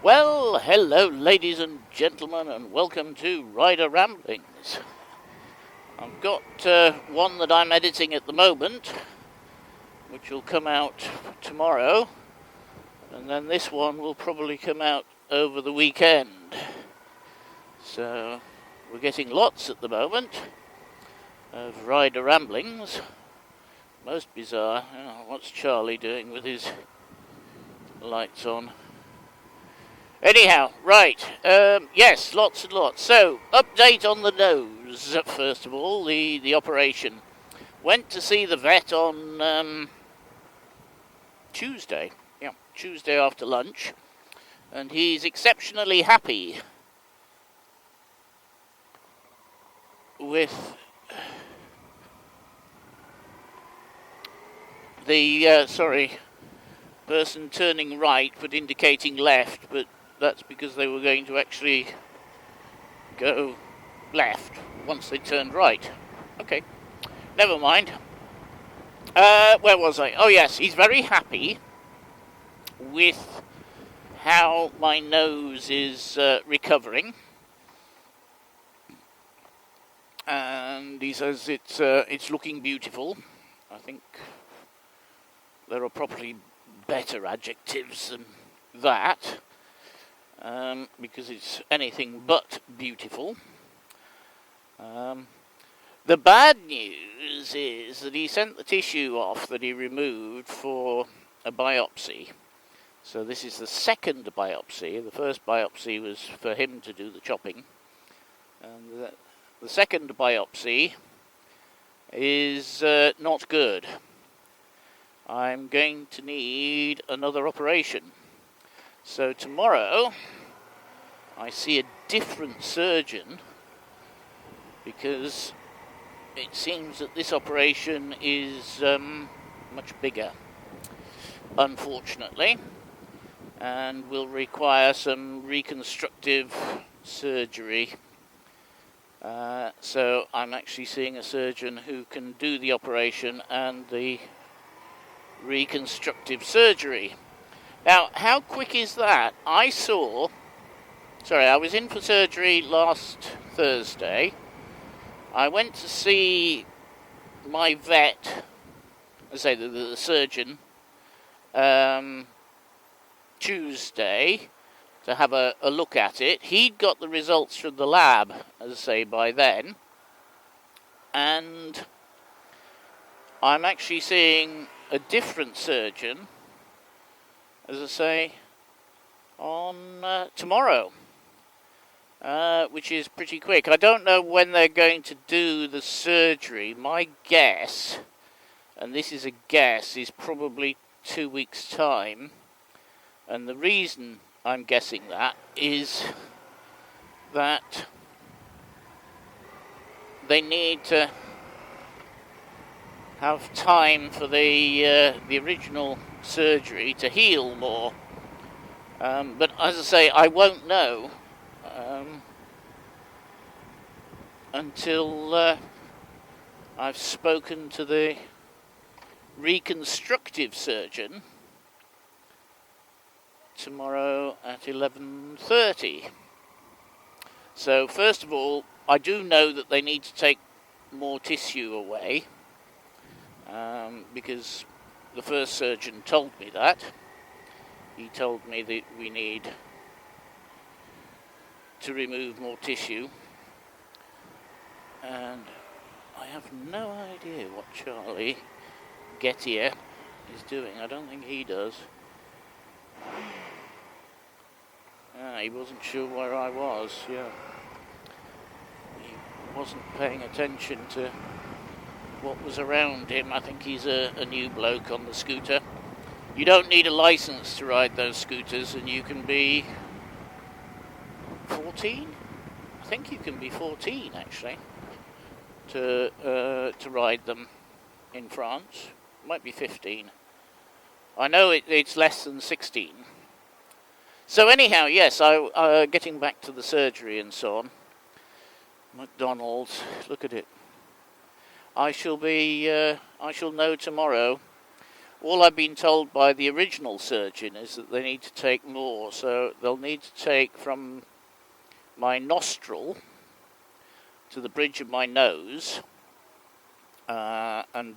Well, hello ladies and gentlemen, and welcome to Rider Ramblings. I've got one that I'm editing at the moment, which will come out tomorrow, and then this one will probably come out over the weekend. So we're getting lots at the moment of Rider Ramblings. Most bizarre. Oh, what's Charlie doing with his lights on? Anyhow, right, yes, lots and lots. So, update on the nose, first of all, the operation. Went to see the vet on Tuesday after lunch, and he's exceptionally happy with the, person turning right but indicating left, but that's because they were going to actually go left once they turned right. Okay, never mind. Where was I? Oh yes, he's very happy with how my nose is recovering, and he says it's looking beautiful. I think there are probably better adjectives than that. Because it's anything but beautiful. The bad news is that he sent the tissue off that he removed for a biopsy. So this is the second biopsy. The first biopsy was for him to do the chopping. And the second biopsy is not good. I'm going to need another operation. So tomorrow, I see a different surgeon because it seems that this operation is much bigger, unfortunately, and will require some reconstructive surgery. So I'm actually seeing a surgeon who can do the operation and the reconstructive surgery. Now, how quick is that? I was in for surgery last Thursday. I went to see my vet, the surgeon, Tuesday to have a look at it. He'd got the results from the lab, by then. And I'm actually seeing a different surgeon, on tomorrow, which is pretty quick. I don't know when they're going to do the surgery. My guess, and this is a guess, is probably 2 weeks' time. And the reason I'm guessing that is that they need to have time for the original surgery to heal more. But as I won't know until I've spoken to the reconstructive surgeon tomorrow at 11:30. So first of all, I do know that they need to take more tissue away, because the first surgeon told me that. He told me that we need to remove more tissue. And I have no idea what Charlie Gettier is doing. I don't think he does. He wasn't sure where I was, yeah. He wasn't paying attention to what was around him. I think he's a new bloke on the scooter. You don't need a license to ride those scooters, and you can be 14? I think you can be 14, actually, to ride them in France. Might be 15. I know it's less than 16. So anyhow, yes, getting back to the surgery and so on. McDonald's, look at it. I shall know tomorrow all I've been told by the original surgeon is that they need to take more. So they'll need to take from my nostril to the bridge of my nose and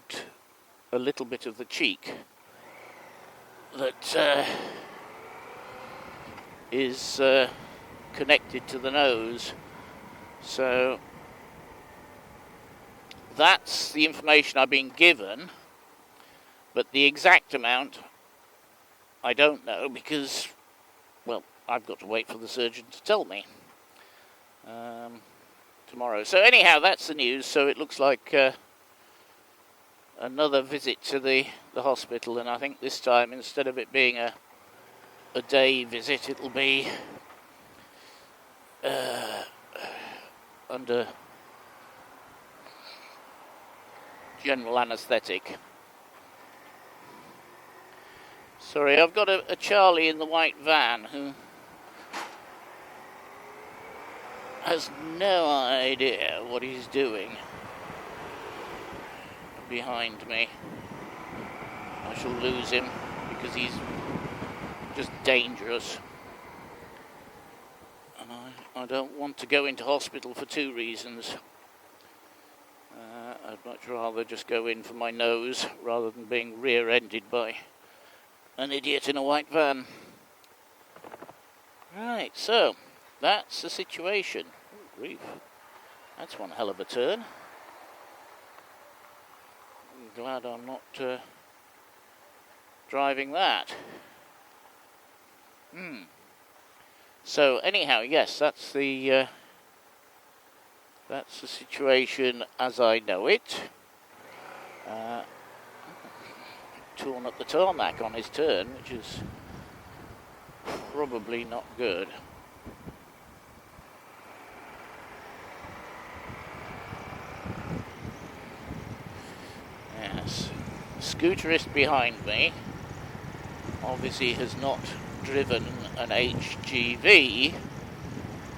a little bit of the cheek that is connected to the nose. So that's the information I've been given, but the exact amount I don't know because, well, I've got to wait for the surgeon to tell me tomorrow. So anyhow, that's the news. So it looks like another visit to the hospital, and I think this time, instead of it being a day visit, it'll be under general anaesthetic. Sorry, I've got a Charlie in the white van who has no idea what he's doing behind me. I shall lose him because he's just dangerous. And I don't want to go into hospital for two reasons. I'd much rather just go in for my nose rather than being rear-ended by an idiot in a white van. Right, so that's the situation. Oh, grief. That's one hell of a turn. I'm glad I'm not driving that. So anyhow, yes, that's the situation as I know it. Torn up the tarmac on his turn, which is probably not good. Yes, scooterist behind me obviously has not driven an HGV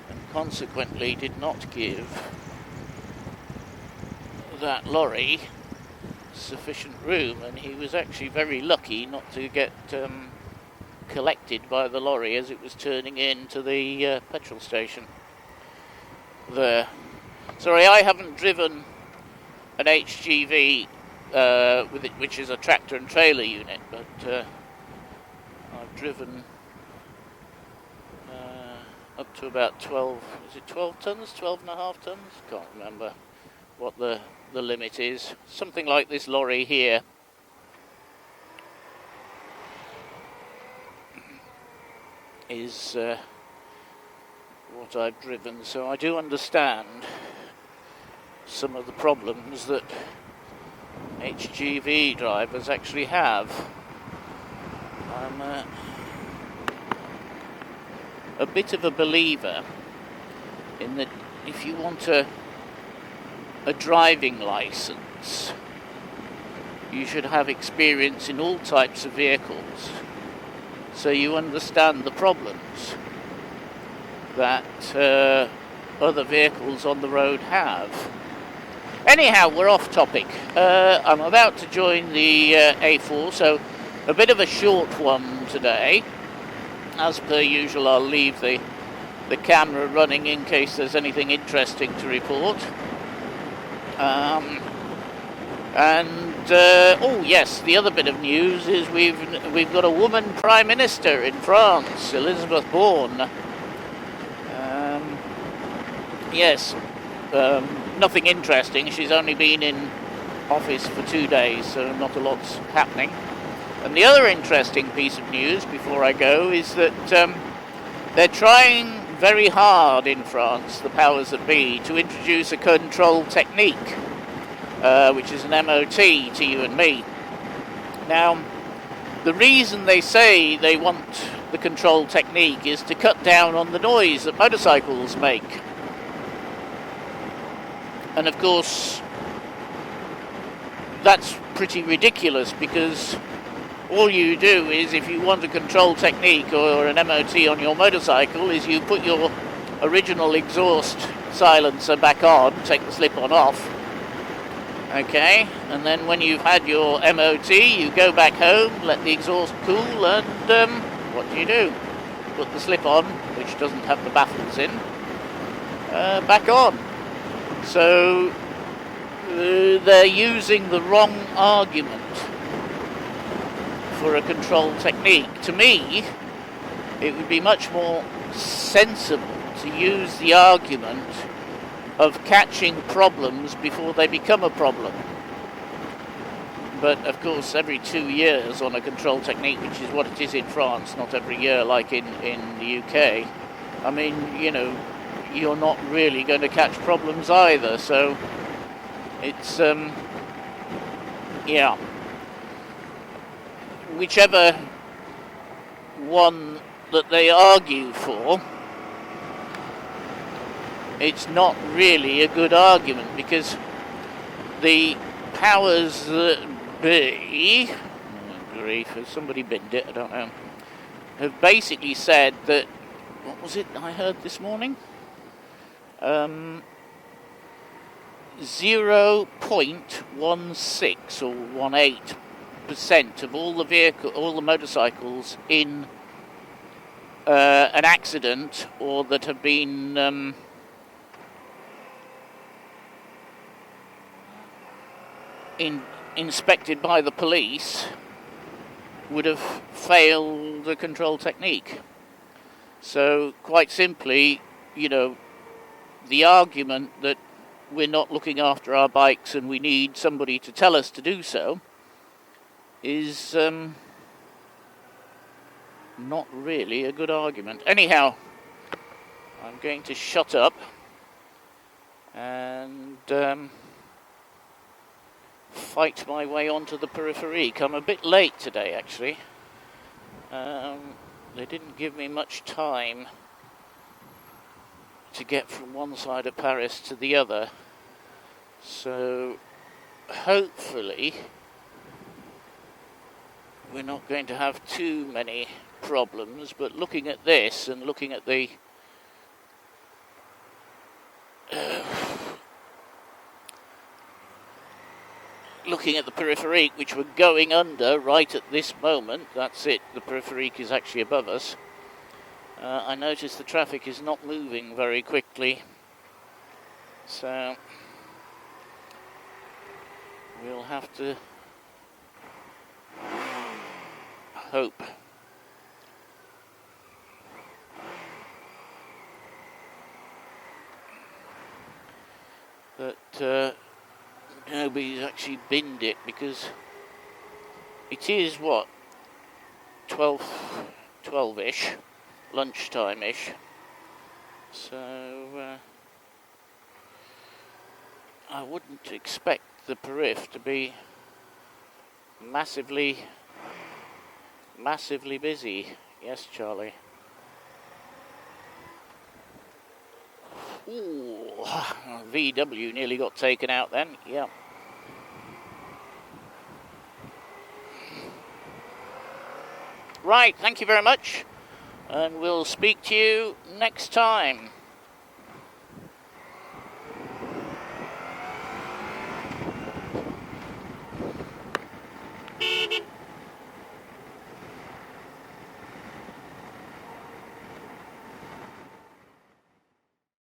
and consequently did not give that lorry sufficient room, and he was actually very lucky not to get collected by the lorry as it was turning into the petrol station there. Sorry, I haven't driven an HGV with it, which is a tractor and trailer unit, but I've driven up to about 12, is it 12 tons, 12 and a half tons? Can't remember what the limit is. Something like this lorry here. Is what I've driven, so I do understand some of the problems that HGV drivers actually have. I'm a bit of a believer in that if you want a driving license, you should have experience in all types of vehicles, so you understand the problems that other vehicles on the road have. Anyhow, we're off topic. I'm about to join the A4, so a bit of a short one today. As per usual, I'll leave the camera running in case there's anything interesting to report. Oh yes, the other bit of news is we've got a woman Prime Minister in France, Elizabeth Borne. Yes, nothing interesting. She's only been in office for 2 days, so not a lot's happening. And the other interesting piece of news before I go is that they're trying very hard in France, the powers that be, to introduce a control technique, which is an MOT to you and me. Now, the reason they say they want the control technique is to cut down on the noise that motorcycles make. And of course, that's pretty ridiculous, because all you do is, if you want a control technique or an MOT on your motorcycle, is you put your original exhaust silencer back on, take the slip-on off, Okay, and then when you've had your MOT, you go back home, let the exhaust cool, and what do? Put the slip on, which doesn't have the baffles in, back on. So they're using the wrong argument for a control technique. To me, it would be much more sensible to use the argument of catching problems before they become a problem. But of course, every 2 years on a control technique, which is what it is in France, not every year like in the UK, I mean, you know, you're not really going to catch problems either. So it's, yeah, whichever one that they argue for, it's not really a good argument, because the powers that be, oh grief, has somebody binned it, I don't know, have basically said that, what was it I heard this morning? 0.16 or 18% of all the motorcycles in an accident, or that have been inspected by the police, would have failed the control technique. So quite simply, you know, the argument that we're not looking after our bikes and we need somebody to tell us to do so is not really a good argument. Anyhow, I'm going to shut up and fight my way onto the Périphérique. I'm a bit late today, actually. They didn't give me much time to get from one side of Paris to the other, so hopefully we're not going to have too many problems. But looking at this and looking at the Périphérique, which we're going under right at this moment, that's it, the Périphérique is actually above us. I notice the traffic is not moving very quickly, so we'll have to hope that nobody's actually binned it, because it is, what, 12-ish, lunchtime-ish, so I wouldn't expect the Périph to be massively busy. Yes, Charlie. Ooh, VW nearly got taken out then, yeah. Right, thank you very much, and we'll speak to you next time.